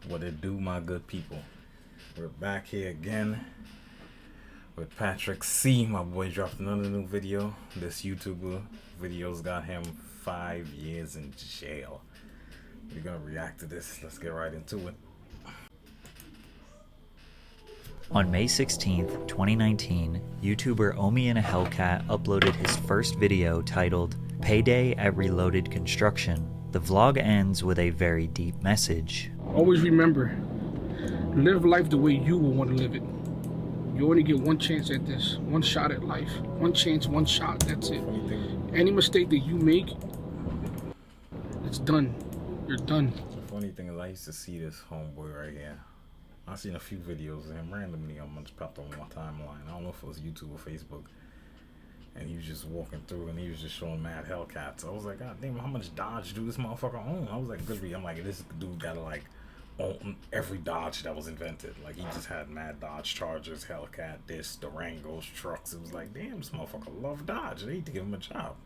What it do, my good people? We're back here again with Patrick C. My boy dropped another new video. This YouTuber video's got him 5 years in jail. We're gonna react to this. Let's get right into it. On May 16th, 2019, YouTuber Omi in a Hellcat uploaded his first video titled Payday at Reloaded Construction. The vlog ends with a very deep message. Always remember, live life the way you will want to live it. You only get one chance at this, one shot at life. One chance, one shot, that's it. Any mistake that you make, it's done. You're done. The funny thing is I used to see this homeboy right here. I've seen a few videos of him randomly on my popped on my timeline. I don't know if it was YouTube or Facebook. And he was just walking through and he was just showing mad Hellcats. I was like, God damn, how much Dodge do this motherfucker own? I was like, good read. I'm like, this dude gotta like own every Dodge that was invented. Like he just had mad Dodge Chargers, Hellcat, this, Durangos, trucks. It was like, damn, this motherfucker love Dodge. They need to give him a job.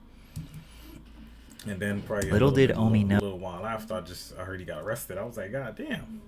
And then probably Little did Omi know. A little while after, I heard he got arrested. I was like, God damn.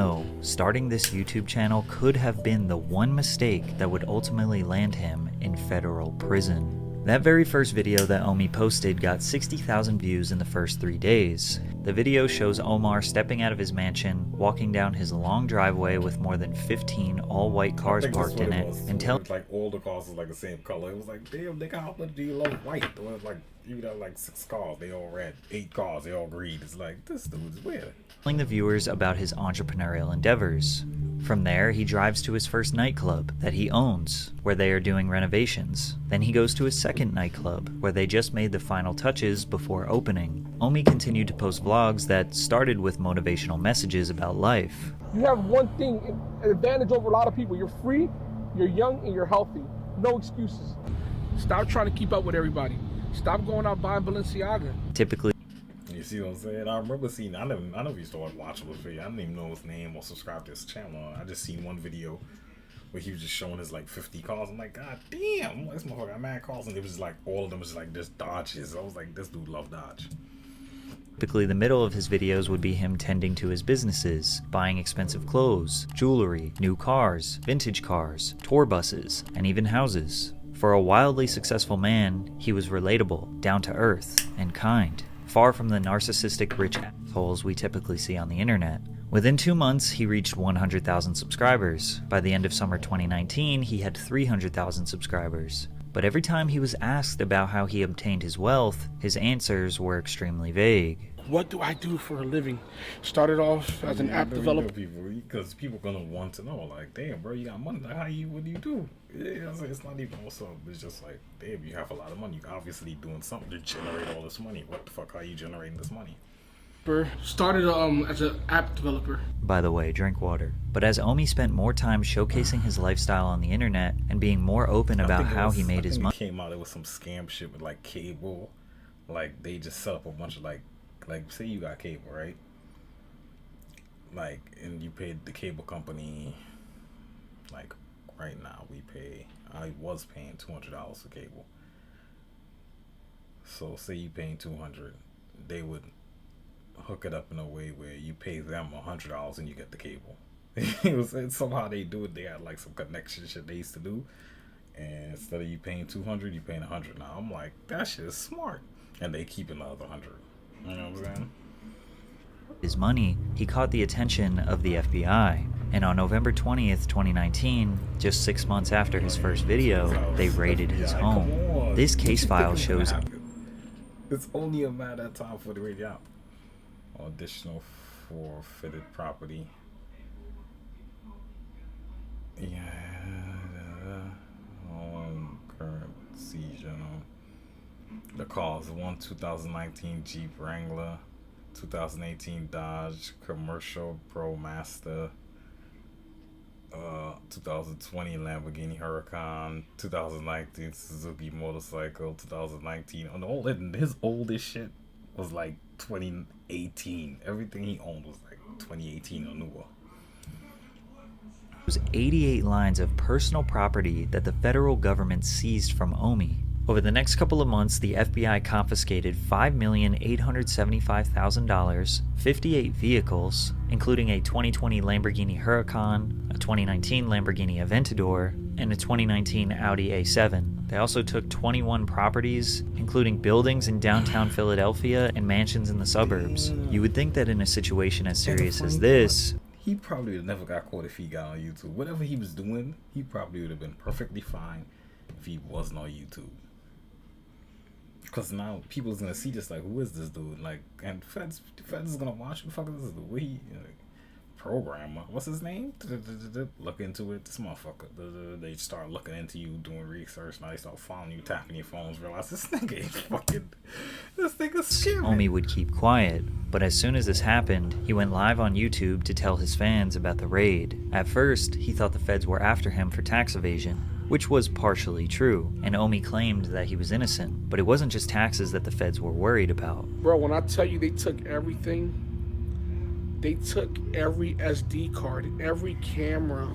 No, starting this YouTube channel could have been the one mistake that would ultimately land him in federal prison. That very first video that Omi posted got 60,000 views in the first 3 days. The video shows Omar stepping out of his mansion, walking down his long driveway with more than 15 all-white cars parked in it, and telling like all the cars was like the same color. It was like, damn, nigga, how much do you love white? It was like, you got like 6 cars, they all red. 8 cars, they all green. It's like, this dude's weird. Telling the viewers about his entrepreneurial endeavors. From there, he drives to his first nightclub that he owns, where they are doing renovations. Then he goes to his second nightclub, where they just made the final touches before opening. Omi continued to post vlogs that started with motivational messages about life. You have one thing, an advantage over a lot of people. You're free, you're young, and you're healthy. No excuses. Stop trying to keep up with everybody. Stop going out buying Balenciaga. Typically, you see what I'm saying? I remember seeing, I never used to watch his video. I didn't even know his name or subscribe to his channel. I just seen one video where he was just showing his like 50 cars. I'm like, God damn, this motherfucker got mad cars. And it was just like, all of them was like just Dodges. I was like, this dude love Dodge. typically the middle of his videos would be him tending to his businesses, buying expensive clothes, jewelry, new cars, vintage cars, tour buses, and even houses. For a wildly successful man, he was relatable, down to earth, and kind. Far from the narcissistic rich assholes we typically see on the internet. Within 2 months, he reached 100,000 subscribers. By the end of summer 2019, he had 300,000 subscribers. But every time he was asked about how he obtained his wealth, his answers were extremely vague. What do I do for a living? Started off as an app developer. Because people gonna want to know, like, damn, bro, you got money. Like, what do you do? Yeah, it's not even also. It's just like, damn, you have a lot of money. You're obviously doing something to generate all this money. What the fuck are you generating this money? Started as an app developer. By the way, drink water. But as Omi spent more time showcasing his lifestyle on the internet and being more open about how he made his money, came out there was some scam shit with like cable. Like they just set up a bunch of like say you got cable, right? Like, and you paid the cable company, like right now I was paying $200 for cable. So say you paying $200, they would hook it up in a way where you pay them $100 and you get the cable. It's somehow they do it. They had like some connection shit they used to do, and instead of you paying $200, you paying $100. Now I'm like, that shit is smart, and they keeping the other $100. You know what I'm saying? his money, he caught the attention of the FBI. And on November 20th, 2019, just 6 months after his first video, they raided his home. This case file shows... It's only a matter of time for the raid out. Additional forfeited property. Yeah. Current seizure. The cause: 2019 Jeep Wrangler, 2018 Dodge Commercial Pro Master, 2020 Lamborghini Huracan, 2019 Suzuki motorcycle, 2019. And his oldest shit was like 2018. Everything he owned was like 2018 or newer. It was 88 lines of personal property that the federal government seized from Omi. Over the next couple of months, the FBI confiscated $5,875,000, 58 vehicles, including a 2020 Lamborghini Huracan, a 2019 Lamborghini Aventador, and a 2019 Audi A7. They also took 21 properties, including buildings in downtown Philadelphia and mansions in the suburbs. You would think that in a situation as serious as this, he probably would have never got caught if he got on YouTube. Whatever he was doing, he probably would have been perfectly fine if he wasn't on YouTube. Because now people's gonna see this like, who is this dude? Like, and feds is gonna watch who the fuck is this dude? What he programmer? What's his name? Look into it. This motherfucker. They start looking into you, doing research. Now they start following you, tapping your phones. Realize this nigga ain't fucking. This nigga's scary. Omi would keep quiet, but as soon as this happened, he went live on YouTube to tell his fans about the raid. At first, he thought the feds were after him for tax evasion, which was partially true, and Omi claimed that he was innocent. But it wasn't just taxes that the feds were worried about. Bro, when I tell you they took everything, they took every SD card, every camera,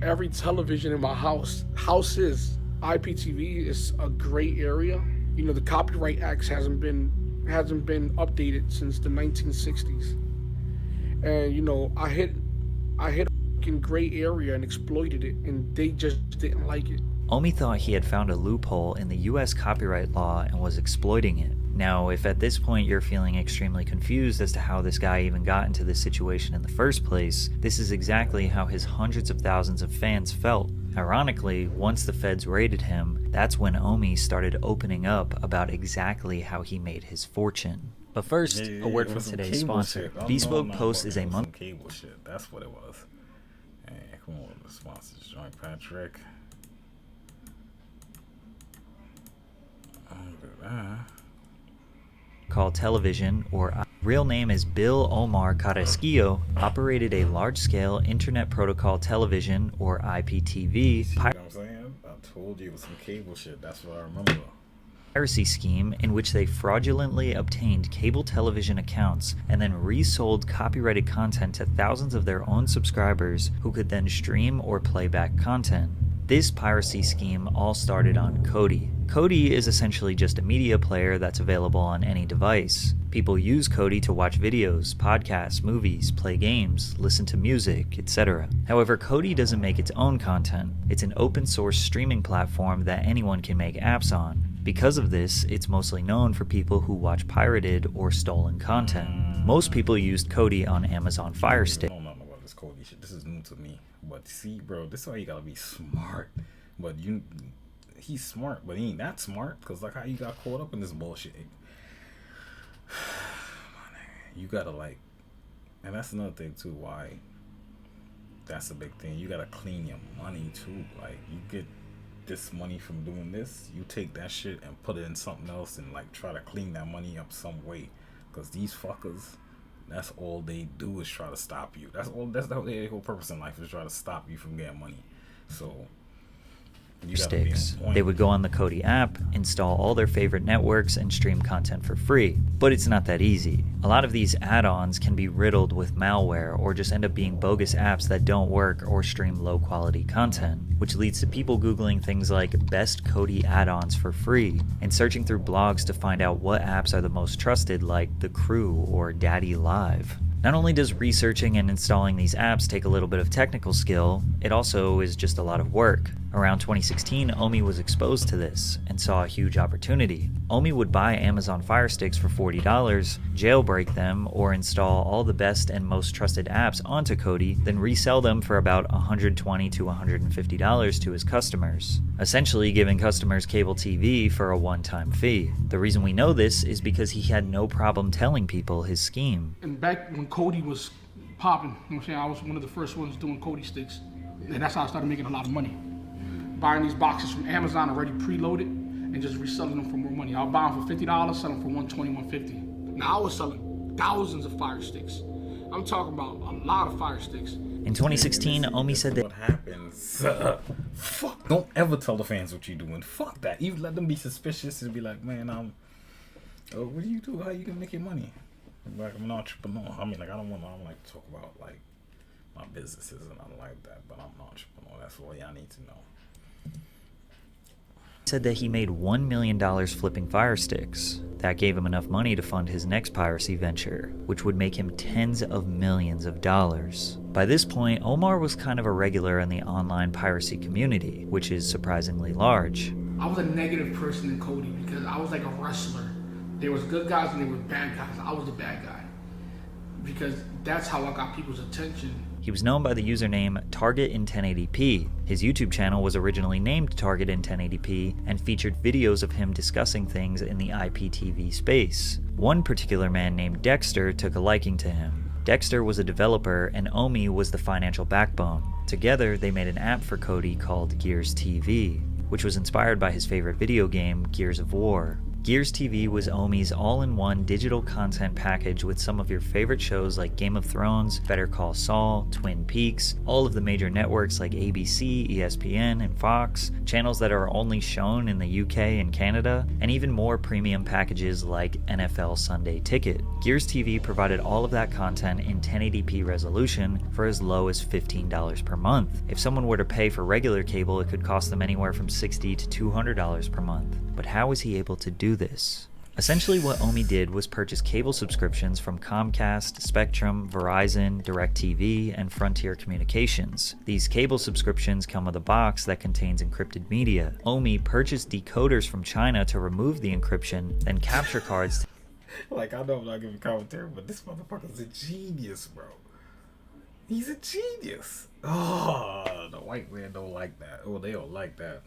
every television in my house. Houses, IPTV is a gray area. You know, the Copyright Act hasn't been updated since the 1960s. And you know, I hit a fucking gray area and exploited it, and they just didn't like it. Omi thought he had found a loophole in the US copyright law and was exploiting it. Now, if at this point you're feeling extremely confused as to how this guy even got into this situation in the first place, this is exactly how his hundreds of thousands of fans felt. Ironically, once the feds raided him, that's when Omi started opening up about exactly how he made his fortune. But first, a word from today's sponsor. Bespoke Post is a month. Cable shit. That's what it was. Hey, come on, the sponsors, Joint Patrick. Called Television, or real name is Bill Omar Carrasquillo, operated a large-scale Internet Protocol Television, or IPTV, See what I'm saying? I told you it was some cable shit. That's what I remember. Piracy scheme in which they fraudulently obtained cable television accounts and then resold copyrighted content to thousands of their own subscribers who could then stream or play back content. This piracy scheme all started on Kodi. Kodi is essentially just a media player that's available on any device. People use Kodi to watch videos, podcasts, movies, play games, listen to music, etc. However, Kodi doesn't make its own content. It's an open source streaming platform that anyone can make apps on. Because of this, it's mostly known for people who watch pirated or stolen content. Most people used Kodi on Amazon Fire Stick. I don't know about this Kodi shit. This is new to me. But see, bro, this is why you gotta be smart. But he's smart, but he ain't that smart. Because like how you got caught up in this bullshit. You gotta and that's another thing too, why that's a big thing. You gotta clean your money too. Like, you get this money from doing this, you take that shit and put it in something else and try to clean that money up some way. Because these fuckers, that's all they do is try to stop you. That's the whole purpose in life, is try to stop you from getting money. So sticks. They would go on the Kodi app, install all their favorite networks, and stream content for free. But it's not that easy. A lot of these add-ons can be riddled with malware or just end up being bogus apps that don't work or stream low-quality content, which leads to people Googling things like best Kodi add-ons for free and searching through blogs to find out what apps are the most trusted, like The Crew or Daddy Live. Not only does researching and installing these apps take a little bit of technical skill, it also is just a lot of work. Around 2016, Omi was exposed to this and saw a huge opportunity. Omi would buy Amazon Fire Sticks for $40, jailbreak them, or install all the best and most trusted apps onto Kodi, then resell them for about $120 to $150 to his customers, essentially giving customers cable TV for a one-time fee. The reason we know this is because he had no problem telling people his scheme. And back when Kodi was popping, you know what I'm saying, I was one of the first ones doing Kodi sticks, and that's how I started making a lot of money. Buying these boxes from Amazon already preloaded and just reselling them for more money. I'll buy them for $50, sell them for $120, $150. Now I was selling thousands of Fire Sticks. I'm talking about a lot of Fire Sticks. In 2016, Omi said that what happens, fuck, don't ever tell the fans what you're doing. Fuck that. You let them be suspicious and be like, man, what do you do? How you gonna make your money? Like, I'm an entrepreneur. I mean, I don't like to talk about my businesses and nothing like that, but I'm an entrepreneur. That's all y'all need to know. said that he made $1 million flipping Fire Sticks. That gave him enough money to fund his next piracy venture, which would make him tens of millions of dollars. By this point, Omar was kind of a regular in the online piracy community, which is surprisingly large. I was a negative person in Cody because I was like a wrestler. There was good guys and there were bad guys. I was the bad guy because that's how I got people's attention. He was known by the username Target in 1080p. His YouTube channel was originally named Target in 1080p and featured videos of him discussing things in the IPTV space. One particular man named Dexter took a liking to him. Dexter was a developer and Omi was the financial backbone. Together, they made an app for Cody called Gears TV, which was inspired by his favorite video game, Gears of War. Gears TV was Omi's all-in-one digital content package with some of your favorite shows like Game of Thrones, Better Call Saul, Twin Peaks, all of the major networks like ABC, ESPN, and Fox, channels that are only shown in the UK and Canada, and even more premium packages like NFL Sunday Ticket. Gears TV provided all of that content in 1080p resolution for as low as $15 per month. If someone were to pay for regular cable, it could cost them anywhere from $60 to $200 per month. But how was he able to do this? Essentially what Omi did was purchase cable subscriptions from Comcast, Spectrum, Verizon, DirecTV, and Frontier Communications. These cable subscriptions come with a box that contains encrypted media. Omi purchased decoders from China to remove the encryption, then capture cards. Like, I know I'm not giving commentary, but this motherfucker's a genius, bro. He's a genius. Oh, the white man don't like that. Oh, they don't like that.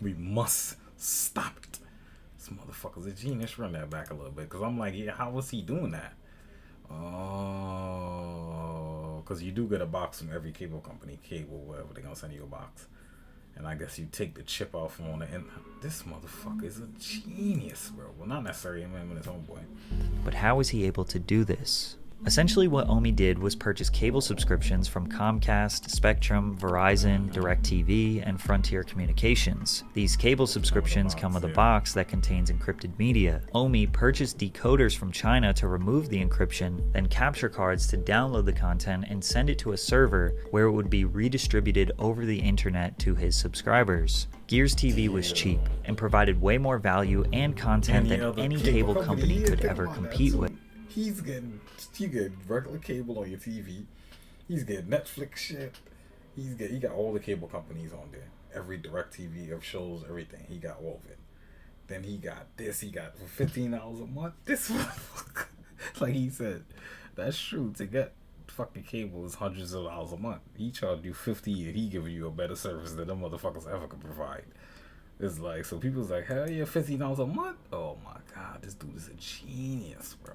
We must stop it. This motherfucker's a genius. Run that back a little bit, because I'm like, yeah, how was he doing that? Oh, because you do get a box from every cable company, whatever, they're gonna send you a box, and I guess you take the chip off from on the end. This motherfucker is a genius, bro. Well, not necessarily him and his homeboy. But how was he able to do this? Essentially what Omi did was purchase cable subscriptions from Comcast, Spectrum, Verizon, DirecTV, and Frontier Communications. These cable subscriptions come with a box that contains encrypted media. Omi purchased decoders from China to remove the encryption, then capture cards to download the content and send it to a server where it would be redistributed over the internet to his subscribers. Gears TV was cheap and provided way more value and content than any cable company could ever compete with. He's getting regular cable on your TV. He's getting Netflix shit. He got all the cable companies on there. Every DirecTV of shows, everything. He got all of it. Then he got this. He got for $15 a month. This motherfucker, like he said, that's true. To get fucking cable is hundreds of dollars a month. He charged you $50 and he giving you a better service than them motherfuckers ever could provide. It's like, so people's like, hell yeah, $50 a month? Oh my god, this dude is a genius, bro.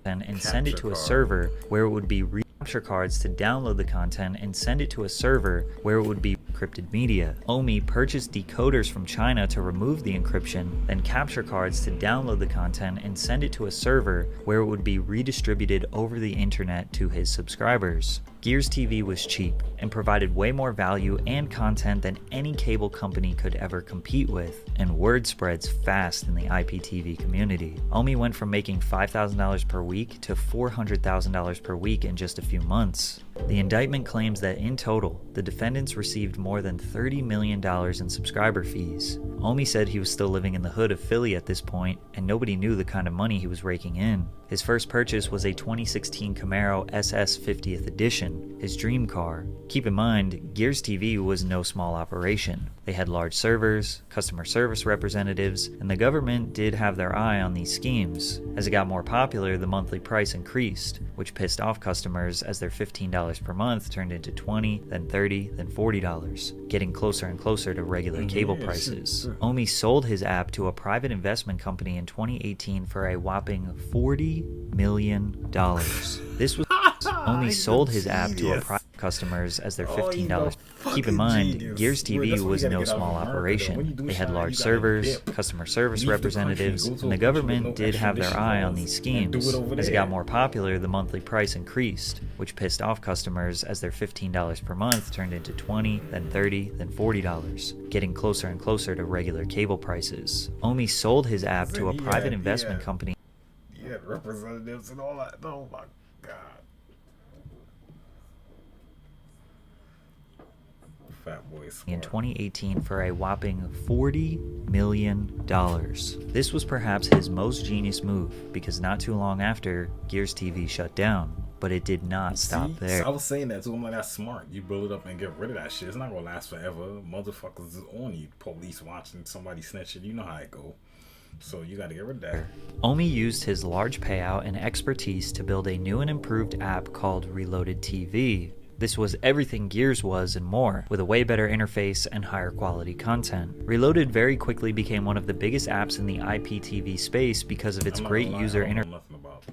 And send it to a server where it would be capture cards to download the content and send it to a server where it would be encrypted media. Omi purchased decoders from China to remove the encryption, then capture cards to download the content and send it to a server where it would be redistributed over the internet to his subscribers. Gears TV was cheap and provided way more value and content than any cable company could ever compete with, and word spreads fast in the IPTV community. Omi went from making $5,000 per week to $400,000 per week in just a few months. The indictment claims that in total, the defendants received more than $30 million in subscriber fees. Omi said he was still living in the hood of Philly at this point, and nobody knew the kind of money he was raking in. His first purchase was a 2016 Camaro SS 50th Edition, his dream car. Keep in mind, Gears TV was no small operation. They had large servers, customer service representatives, and the government did have their eye on these schemes. As it got more popular, the monthly price increased, which pissed off customers as their $15 per month turned into $20, then $30, then $40, getting closer and closer to regular cable prices. Omi sold his app to a private investment company in 2018 for a whopping $40 million. This was Omi sold his app to a private customers as their $15. Keep in mind, Gears TV was no small operation. They had large servers, customer service representatives, and the government did have their eye on these schemes. As it got more popular, the monthly price increased, which pissed off customers as their $15 per month turned into $20, then $30, then $40, getting closer and closer to regular cable prices. Omi sold his app to a private investment company. He had representatives and all that. Oh my god. Fat boy in smart. 2018 for a whopping $40 million. This was perhaps his most genius move because not too long after, Gears TV shut down. But it did not stop there. I was saying that too. I'm like, that's smart. You build it up and get rid of that shit. It's not gonna last forever. Motherfuckers is on you. Police watching somebody snitching. You know how it go. So you gotta get rid of that. Omi used his large payout and expertise to build a new and improved app called Reloaded TV. This was everything Gears was and more, with a way better interface and higher quality content. Reloaded very quickly became one of the biggest apps in the IPTV space because of its great user interface. I don't know nothing about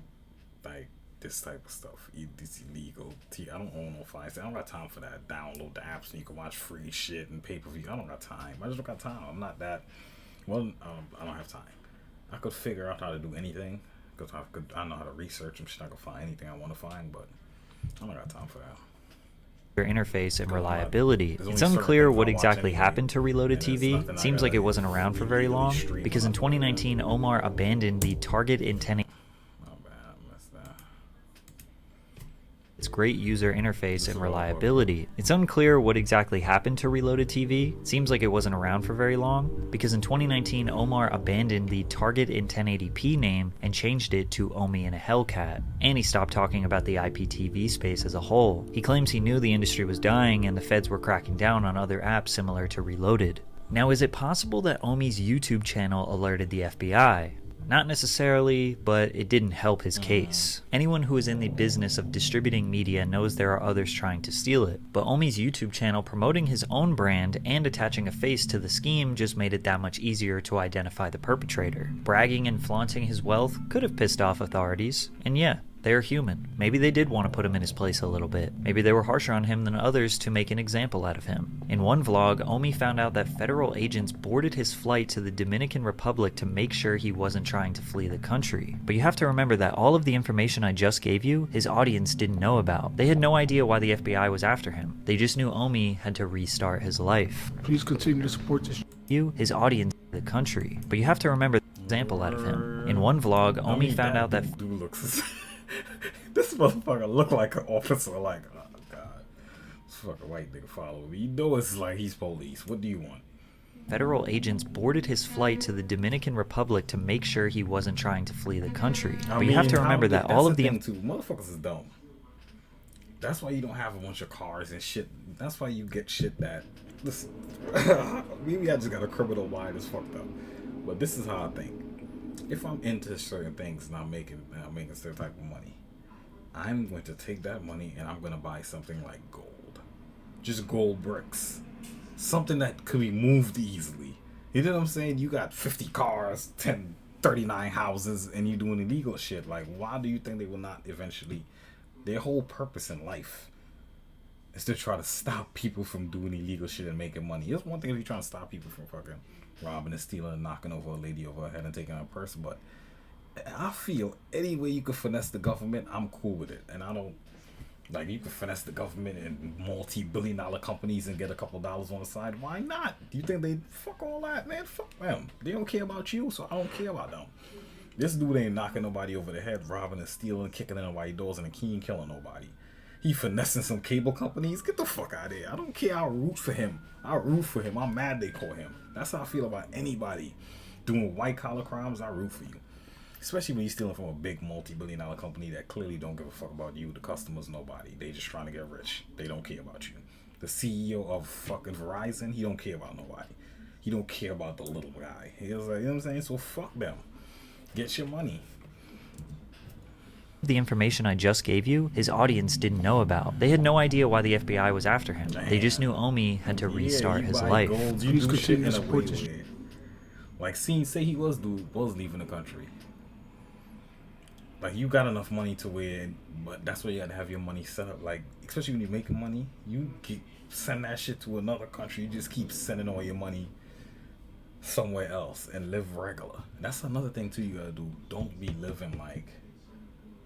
like this type of stuff. It's illegal. I don't own no Fire Stick. I don't got time for that. Download the apps and you can watch free shit and pay-per-view. I don't got time. I just don't got time. I'm not that. Well, I don't have time. I could figure out how to do anything because I know how to research some shit. I could find anything I want to find, but I don't got time for that. Interface and reliability. It's unclear what exactly happened to Reloaded TV. It seems like it wasn't around for very long because in 2019 Omar abandoned the target intent. Its great user interface and reliability. It's unclear what exactly happened to Reloaded TV. It seems like it wasn't around for very long because in 2019 Omar abandoned the Target in 1080p name and changed it to Omi and a Hellcat. And he stopped talking about the IPTV space as a whole. He claims he knew the industry was dying and the feds were cracking down on other apps similar to Reloaded. Now, is it possible that Omi's YouTube channel alerted the FBI? Not necessarily, but it didn't help his case. Anyone who is in the business of distributing media knows there are others trying to steal it, but Omi's YouTube channel promoting his own brand and attaching a face to the scheme just made it that much easier to identify the perpetrator. Bragging and flaunting his wealth could have pissed off authorities, and yeah, they're human. Maybe they did want to put him in his place a little bit. Maybe they were harsher on him than others to make an example out of him. In one vlog, Omi found out that federal agents boarded his flight to the Dominican Republic to make sure he wasn't trying to flee the country. But you have to remember that all of the information I just gave you, his audience didn't know about. They had no idea why the FBI was after him. They just knew Omi had to restart his life. Please continue to support this. His audience, the country. But you have to remember the example out of him. In one vlog, Omi found out that dude looks this motherfucker look like an officer. Like, oh god, this fucking white nigga follow me. You know it's like he's police. What do you want? Federal agents boarded his flight to the Dominican Republic to make sure he wasn't trying to flee the country. But you have to remember that all of the motherfuckers is dumb. That's why you don't have a bunch of cars and shit. That's why you get shit that. Listen, maybe I just got a criminal mind that's fucked up. But this is how I think. If I'm into certain things and I'm making a certain type of money, I'm going to take that money and I'm going to buy something like gold. Just gold bricks. Something that could be moved easily. You know what I'm saying? You got 50 cars, 39 houses, and you're doing illegal shit. Like, why do you think they will not eventually? Their whole purpose in life is to try to stop people from doing illegal shit and making money. It's one thing if you're trying to stop people from fucking robbing and stealing and knocking over a lady over her head and taking her purse, but I feel any way you could finesse the government, I'm cool with it. And I don't like you can finesse the government and multi-billion-dollar companies and get a couple dollars on the side. Why not? Do you think they fuck all that, man? Fuck them. They don't care about you, so I don't care about them. This dude ain't knocking nobody over the head, robbing and stealing, kicking in nobody's doors, and he ain't killing nobody. He finessing some cable companies. Get the fuck out of here. I don't care. I'll root for him. I'm mad they caught him. That's how I feel about anybody doing white collar crimes. I root for you. Especially when you're stealing from a big multi-billion-dollar company that clearly don't give a fuck about you, the customers, nobody. They just trying to get rich. They don't care about you. The CEO of fucking Verizon, he don't care about nobody. He don't care about the little guy. He was like, you know what I'm saying? So fuck them. Get your money. The information I just gave you, his audience didn't know about. They had no idea why the FBI was after him. Damn. They just knew Omi had to restart his life. Gold, you do shit in a way. Like, say he was leaving the country. Like, you got enough money to where, but that's where you got to have your money set up. Like, especially when you're making money, you send that shit to another country. You just keep sending all your money somewhere else and live regular. That's another thing too you gotta do. Don't be living like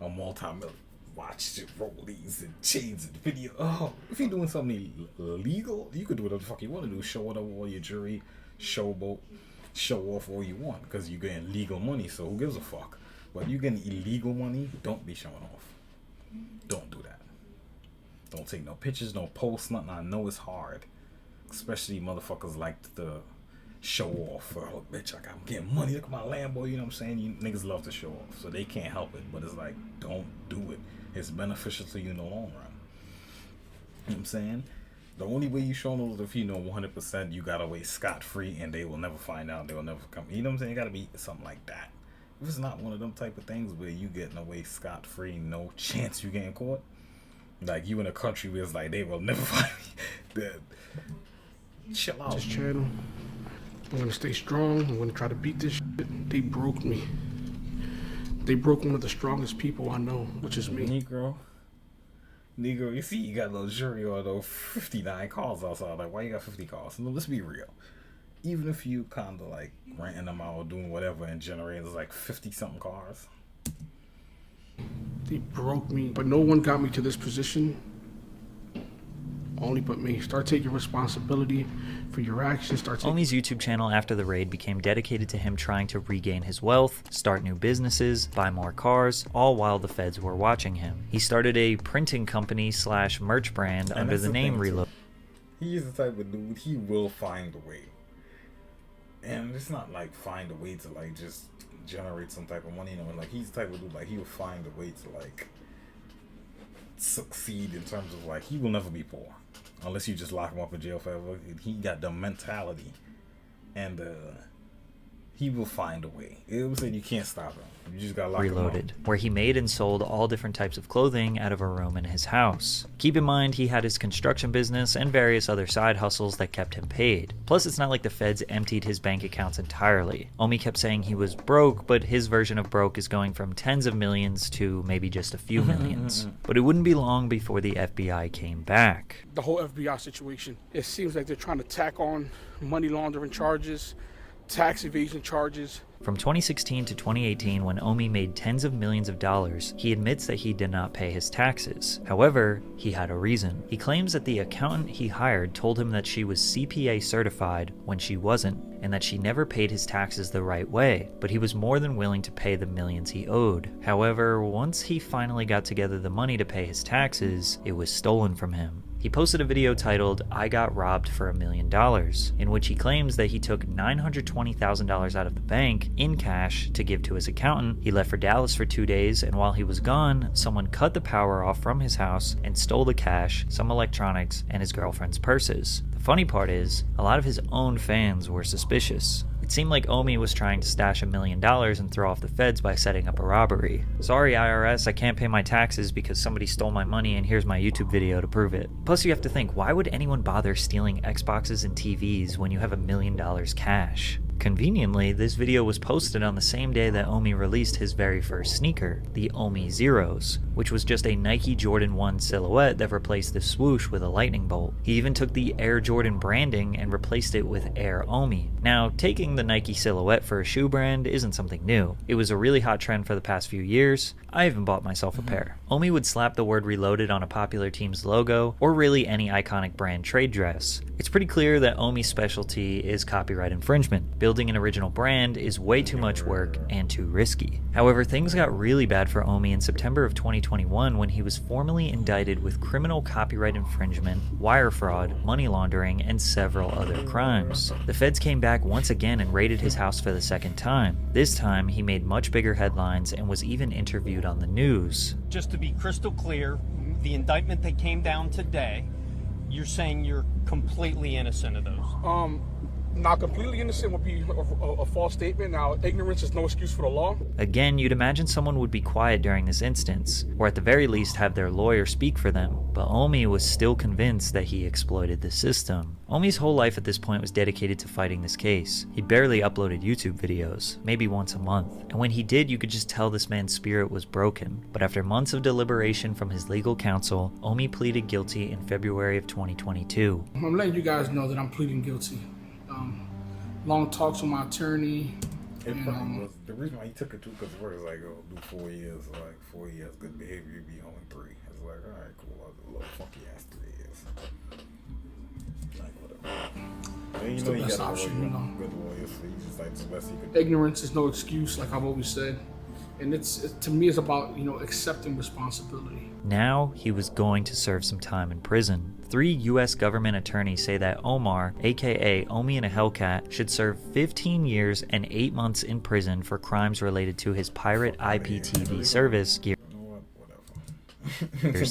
a multi-million. Watch it, rollies and chains and video. Oh, if you're doing something illegal, you could do whatever the fuck you want to do. Show whatever all your jewelry, showboat, show off all you want because you're getting legal money. So who gives a fuck? But you getting illegal money, don't be showing off. Don't do that. Don't take no pictures, no posts, nothing. I know it's hard. especially motherfuckers like to show off. Oh, bitch, I'm getting money. Look at my Lambo. You know what I'm saying? You niggas love to show off, so they can't help it. But it's like, don't do it. It's beneficial to you in the long run. You know what I'm saying? The only way you show them is if you know 100% you got away scot-free and they will never find out. They will never come. You know what I'm saying? It got to be something like that. If it's not one of them type of things where you getting away scot-free, no chance you getting caught. Like you in a country where it's like they will never find me. Dead. Chill out. This channel. I'm gonna stay strong. I'm gonna try to beat this shit. They broke me. They broke one of the strongest people I know, which is me. Negro, you see you got luxury or those 59 cars outside. Like, why you got 50 cars? No, let's be real. Even if you kind of like renting them out or doing whatever and generating like 50 something cars. They broke me, but no one got me to this position. Only but me. Start taking responsibility for your actions. Omi's YouTube channel after the raid became dedicated to him trying to regain his wealth, start new businesses, buy more cars, all while the feds were watching him. He started a printing company / merch brand under the name Reload. He's the type of dude, he will find a way. And it's not like find a way to like just generate some type of money, you know, like he's the type of dude like he will find a way to like succeed in terms of like he will never be poor unless you just lock him up in jail forever. He got the mentality and he will find a way. It was like you can't stop him. You just gotta lock Reloaded, him up. where he made and sold all different types of clothing out of a room in his house. Keep in mind he had his construction business and various other side hustles that kept him paid. Plus it's not like the feds emptied his bank accounts entirely. Omi kept saying he was broke, but his version of broke is going from tens of millions to maybe just a few millions. But it wouldn't be long before the FBI came back. The whole FBI situation, it seems like they're trying to tack on money laundering charges, tax evasion charges. From 2016 to 2018, when Omi made tens of millions of dollars, he admits that he did not pay his taxes. However, he had a reason. He claims that the accountant he hired told him that she was CPA certified when she wasn't, and that she never paid his taxes the right way, but he was more than willing to pay the millions he owed. However, once he finally got together the money to pay his taxes, it was stolen from him. He posted a video titled, "I Got Robbed for $1 Million," in which he claims that he took $920,000 out of the bank in cash to give to his accountant. He left for Dallas for 2 days, and while he was gone, someone cut the power off from his house and stole the cash, some electronics, and his girlfriend's purses. The funny part is, a lot of his own fans were suspicious. It seemed like Omi was trying to stash $1 million and throw off the feds by setting up a robbery. Sorry IRS, I can't pay my taxes because somebody stole my money and here's my YouTube video to prove it. Plus you have to think, why would anyone bother stealing Xboxes and TVs when you have $1 million cash? Conveniently, this video was posted on the same day that Omi released his very first sneaker, the Omi Zeros, which was just a Nike Jordan 1 silhouette that replaced the swoosh with a lightning bolt. He even took the Air Jordan branding and replaced it with Air Omi. Now, taking the Nike silhouette for a shoe brand isn't something new. It was a really hot trend for the past few years. I even bought myself a pair. Omi would slap the word Reloaded on a popular team's logo, or really any iconic brand trade dress. It's pretty clear that Omi's specialty is copyright infringement. Building an original brand is way too much work and too risky. However, things got really bad for Omi in September of 2021 when he was formally indicted with criminal copyright infringement, wire fraud, money laundering, and several other crimes. The feds came back once again and raided his house for the second time. This time, he made much bigger headlines and was even interviewed on the news. Just to be crystal clear, the indictment that came down today, you're saying you're completely innocent of those? Not completely innocent would be a false statement. Now, ignorance is no excuse for the law. Again, you'd imagine someone would be quiet during this instance, or at the very least have their lawyer speak for them, but Omi was still convinced that he exploited the system. Omi's whole life at this point was dedicated to fighting this case. He barely uploaded YouTube videos, maybe once a month, and when he did, you could just tell this man's spirit was broken. But after months of deliberation from his legal counsel, Omi pleaded guilty in February of 2022. I'm letting you guys know that I'm pleading guilty. Long talks with my attorney. It probably was the reason why he took it too, because where it's like, oh, do 4 years, like 4 years, good behavior, you be home in 3. It's like, all right, cool, I'll do a little funky ass 3 years. Like, whatever. And you know, you got a good lawyer, so you just like the best he could do. Ignorance is no excuse, like I've always said. And to me, it's about, accepting responsibility. Now he was going to serve some time in prison. 3 U.S. government attorneys say that Omar, aka Omi and a Hellcat, should serve 15 years and 8 months in prison for crimes related to his pirate IPTV service, Gears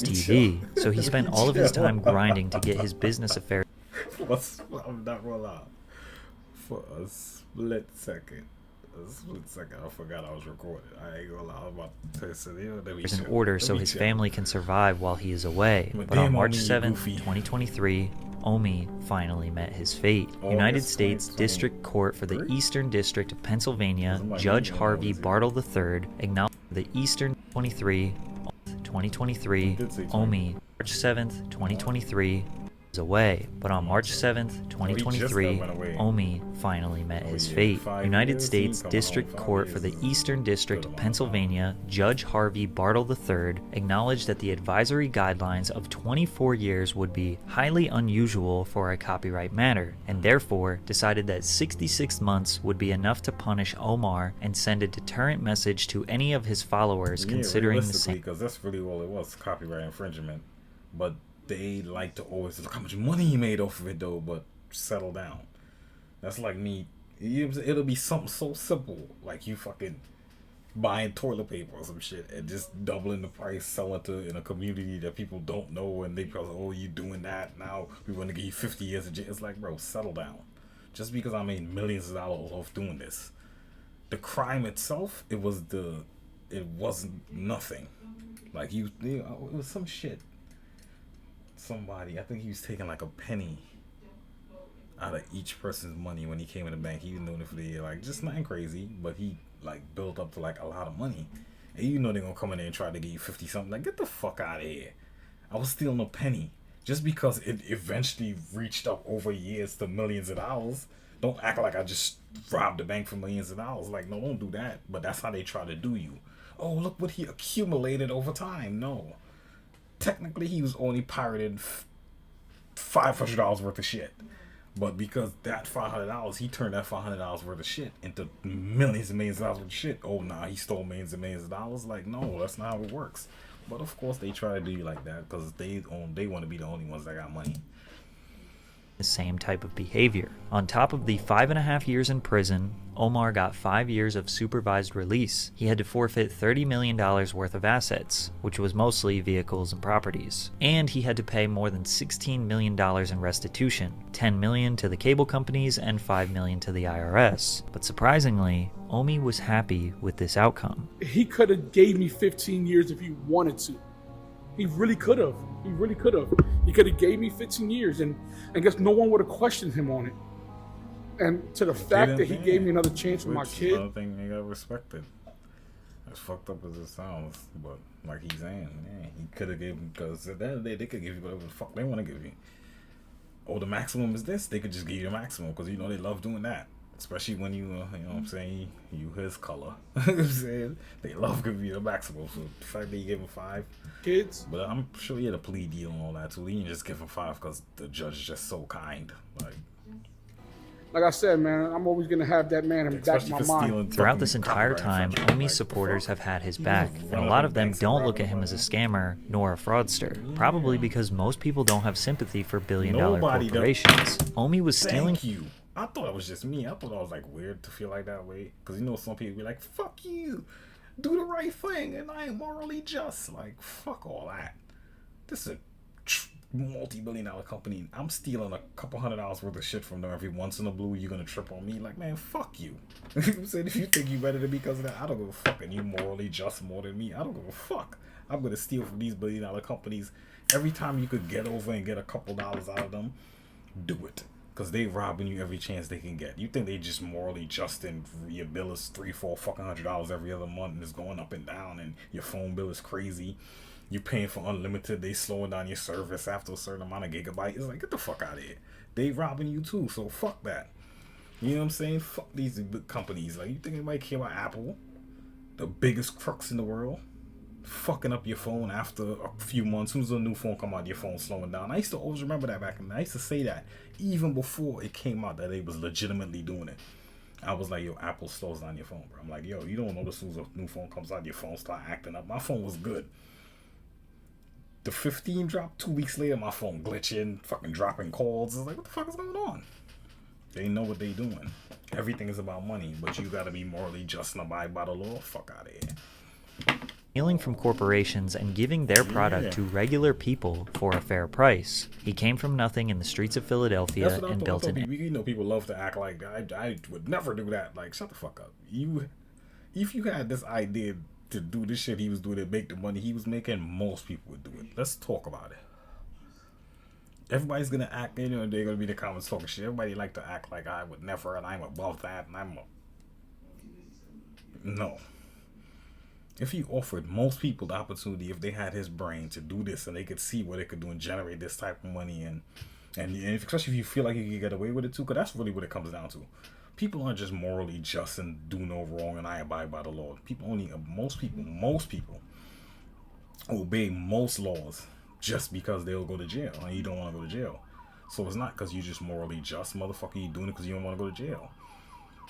TV. So he spent all of his time grinding to get his business affairs. I'm not gonna lie. For a split second, I forgot I was recording. I ain't gonna lie. I was about to say, in order so his family can survive while he is away. But on March 7th, 2023, Omi finally met his fate. United States District Court for the Eastern District of Pennsylvania, Judge Harvey Bartle III, acknowledged the Eastern 2023, Omi, March 7th, 2023, was away. But on March 7th, 2023, Omi finally met his fate. United States District Court for the Eastern District of Pennsylvania, Judge Harvey Bartle III, acknowledged that the advisory guidelines of 24 years would be highly unusual for a copyright matter, and therefore decided that 66 months would be enough to punish Omar and send a deterrent message to any of his followers considering the same. Because that's really all it was, copyright infringement. But they like to always look how much money he made off of it though, but settle down. That's like me. It'll be something so simple, like you fucking buying toilet paper or some shit and just doubling the price, selling it in a community that people don't know, and they probably, oh, you doing that now? We want to give you 50 years of jail. It's like, bro, settle down. Just because I made millions of dollars off doing this, the crime itself, it wasn't nothing. Like it was some shit. Somebody, I think he was taking like a penny out of each person's money when he came in the bank. He was doing it for the year, like just nothing crazy, but he like built up to like a lot of money. And they're gonna come in there and try to get you 50 something. Like, get the fuck out of here. I was stealing a penny. Just because it eventually reached up over years to millions of dollars, don't act like I just robbed the bank for millions of dollars. Like, no, don't do that. But that's how they try to do you. Oh, look what he accumulated over time. No. Technically, he was only pirated $500 worth of shit. But because that $500, he turned that $500 worth of shit into millions and millions of dollars worth of shit. Oh, nah, he stole millions and millions of dollars. Like, no, that's not how it works. But of course, they try to do you like that because they want to be the only ones that got money. The same type of behavior. On top of the 5.5 years in prison, Omar got 5 years of supervised release. He had to forfeit $30 million worth of assets, which was mostly vehicles and properties. And he had to pay more than $16 million in restitution, $10 million to the cable companies and $5 million to the IRS. But surprisingly, Omi was happy with this outcome. He could have gave me 15 years if he wanted to. He really could have. He really could have. He could have gave me 15 years, and I guess no one would have questioned him on it. And to the fact that he gave me another chance with my kid. Another thing they got respected. As fucked up as it sounds, but like he's saying, man, he could have given, because at the end of the day, they could give you whatever the fuck they want to give you. Oh, the maximum is this. They could just give you the maximum because they love doing that. Especially when you know what I'm saying, you his color. You know what I'm saying? They love giving you the maximum. So the fact that you give him 5 kids. But I'm sure he had a plea deal and all that too. He didn't just give him 5 because the judge is just so kind. Like I said, man, I'm always gonna have that man in the back of my mind. Throughout this entire time, Omi's supporters have had his back, and a lot of them don't look at him as a scammer nor a fraudster. Probably because most people don't have sympathy for billion-dollar corporations. Omi was stealing. Thank you. I thought it was just me. I thought I was like weird to feel like that way. Because some people be like, fuck you. Do the right thing and I am morally just. Like, fuck all that. This is a multi-billion-dollar company. I'm stealing a couple $100 worth of shit from them every once in a blue. You're going to trip on me? Like, man, fuck you. You know what I'm saying? If you think you better than me because of that, I don't give a fuck. And you morally just more than me, I don't give a fuck. I'm going to steal from these billion-dollar companies. Every time you could get over and get a couple dollars out of them, do it. Because they robbing you every chance they can get. You think they just morally just, and your bill is $300-$400 every other month and it's going up and down and your phone bill is crazy. You're paying for unlimited. They slowing down your service after a certain amount of gigabytes. It's like, get the fuck out of here. They robbing you too, so fuck that. You know what I'm saying? Fuck these big companies. Like, you think anybody care about Apple? The biggest crooks in the world? Fucking up your phone after a few months. Who's a new phone come out, your phone slowing down? I used to always remember that back in the day. I used to say that even before it came out that they was legitimately doing it. I was like, yo, Apple slows down your phone, bro. I'm like, yo, you don't know as soon as a new phone comes out, your phone start acting up. My phone was good. The 15 dropped 2 weeks later, my phone glitching, fucking dropping calls. It's like, what the fuck is going on? They know what they doing. Everything is about money, but you gotta be morally just and abide by the law. Fuck out of here. Stealing from corporations and giving their product to regular people for a fair price. He came from nothing in the streets of Philadelphia and built an... You know, people love to act like I would never do that. Like, shut the fuck up. If you had this idea to do this shit he was doing to make the money he was making, most people would do it. Let's talk about it. Everybody's gonna act, you know, they're gonna be in the comments talking shit. Everybody like to act like I would never, and I'm above that, and no. If he offered most people the opportunity, if they had his brain to do this and they could see what they could do and generate this type of money, and especially if you feel like you can get away with it too, because that's really what it comes down to. People aren't just morally just and do no wrong and I abide by the law. Most people obey most laws just because they'll go to jail and you don't want to go to jail. So it's not because you're just morally just, motherfucker. You're doing it because you don't want to go to jail.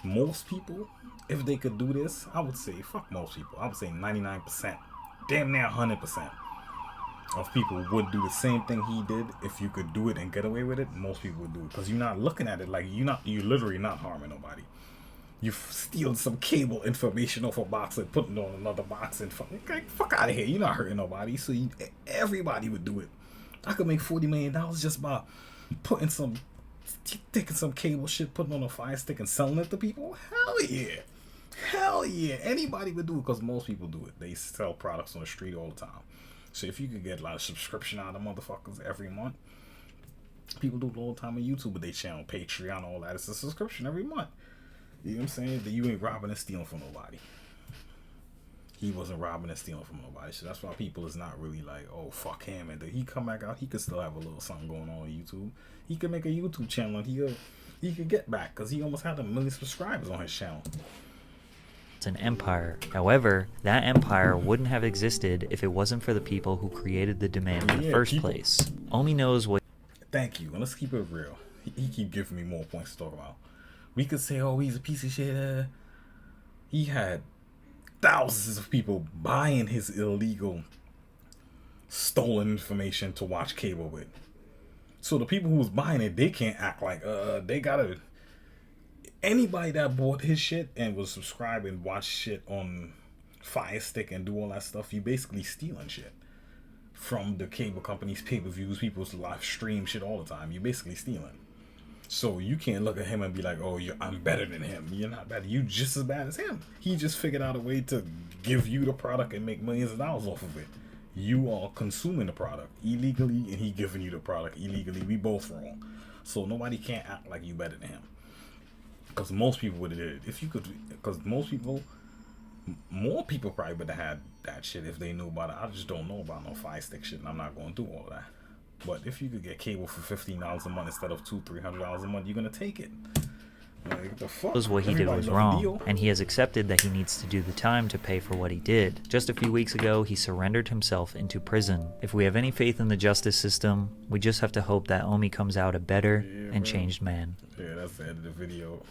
Most people, if they could do this, I would say, fuck most people. I would say 99%, damn near 100% of people would do the same thing he did. If you could do it and get away with it, most people would do it. Because you're not looking at it like you're literally not harming nobody. You steal some cable information off a box and putting it on another box and fuck out of here. You're not hurting nobody. So everybody would do it. I could make $40 million just by taking some cable shit, putting on a fire stick and selling it to people. Hell yeah. Anybody would do it because most people do it. They sell products on the street all the time. So if you could get a lot of subscription out of motherfuckers every month, people do it all the time on YouTube with their channel, Patreon, all that. It's a subscription every month. You know what I'm saying? That you ain't robbing and stealing from nobody. He wasn't robbing and stealing from nobody. So that's why people is not really like, oh, fuck him. And he come back out, he could still have a little something going on YouTube. He could make a YouTube channel and he could get back because he almost had 1 million subscribers on his channel. It's an empire. However, that empire wouldn't have existed if it wasn't for the people who created the demand in the first place. Omi knows what... Thank you. And let's keep it real. He keep giving me more points to talk about. We could say, oh, he's a piece of shit. He had thousands of people buying his illegal, stolen information to watch cable with. So the people who was buying it, they can't act like, they gotta... Anybody that bought his shit and was subscribed and watched shit on Fire Stick and do all that stuff, you basically stealing shit from the cable companies, pay-per-views, people's live stream shit all the time. You basically stealing. So you can't look at him and be like, oh, I'm better than him. You're not better. You just as bad as him. He just figured out a way to give you the product and make millions of dollars off of it. You are consuming the product illegally and he giving you the product illegally. We both wrong. So nobody can't act like you better than him. Because most people would have did it. If you could, because more people probably would have had that shit if they knew about it. I just don't know about no Fire Stick shit and I'm not going to do all of that. But if you could get cable for $15 a month instead of $200-300 a month, you're gonna take it. Like, the fuck? What he did was wrong, and he has accepted that he needs to do the time to pay for what he did. Just a few weeks ago, he surrendered himself into prison. If we have any faith in the justice system, we just have to hope that Omi comes out a better and changed man. Yeah, that's the end of the video.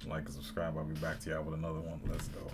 Like and subscribe. I'll be back to y'all with another one. Let's go.